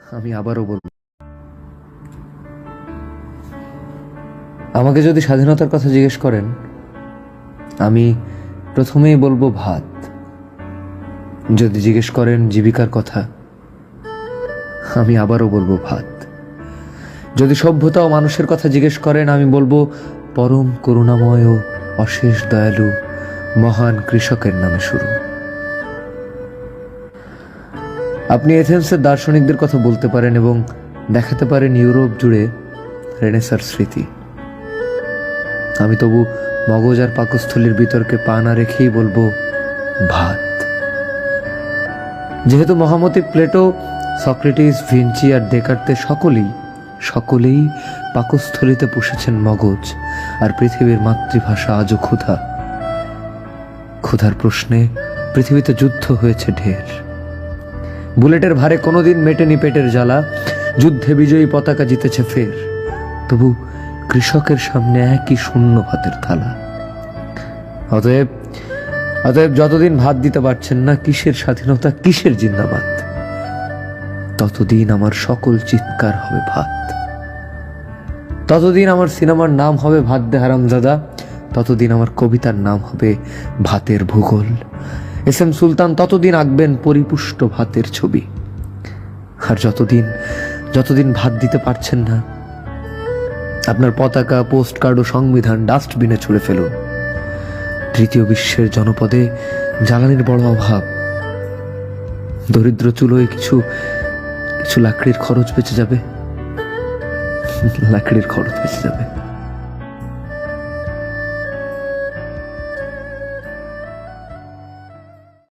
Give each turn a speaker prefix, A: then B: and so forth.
A: আমি আবারও বলবো, আমাকে যদি স্বাধীনতার কথা জিজ্ঞেস করেন, আমি প্রথমেই বলবো ভাত। যদি জিজ্ঞেস করেন জীবিকার কথা, আমি আবারও বলবো ভাত। যদি সভ্যতা ও মানুষের কথা জিজ্ঞেস করেন, আমি বলবো পরম করুণাময় ও অশেষ দয়ালু মহান কৃষকের নামে শুরু। আপনি এথেন্সের দার্শনিকদের কথা বলতে পারেন এবং দেখাতে পারেন ইউরোপ জুড়ে রেনেসার স্মৃতি। আমি তবু মগজ আর পাকস্থলীর বিতর্কে পা না রেখেই বলবো ভাত। যেহেতু মহামতি প্লেটো, সক্রেটিস, ভিঞ্চি আর ডেকার্তে সকলেই পাকস্থলীতে পুষেছেন মগজ, আর পৃথিবীর মাতৃভাষা আজও ক্ষুধা। ক্ষুধার প্রশ্নে পৃথিবীতে যুদ্ধ হয়েছে ঢের। বুলেটের ভারে কোনোদিন মেটেনি পেটের জ্বালা, যুদ্ধে বিজয়ী পতাকা জিতেছে ফের। তবু কৃষকের সামনে একই শূন্য ভাতের থালা। অতএব যতদিন ভাত দিতে পারছেন না, কিসের স্বাধীনতা, কিসের জিন্দাবাদ, ততদিন আমার সকল চিৎকার হবে ভাত। ততদিন আমার সিনেমার নাম হবে ভাত দে হারামজাদা, ততদিন আমার কবিতার নাম হবে ভাতের ভূগোল। এস এম সুলতান ততদিন আঁকবেন পরিপুষ্ট ভাতের ছবি। আর যতদিন ভাত দিতে পারছেন না, আপনার পতাকা, পোস্ট কার্ড ও সংবিধান ডাস্টবিনে ছুঁড়ে ফেলুন। তৃতীয় বিশ্বের জনপদে জ্বালানির বড় অভাব। দরিদ্র চুলোয় কিছু লাকড়ির খরচ বেঁচে যাবে।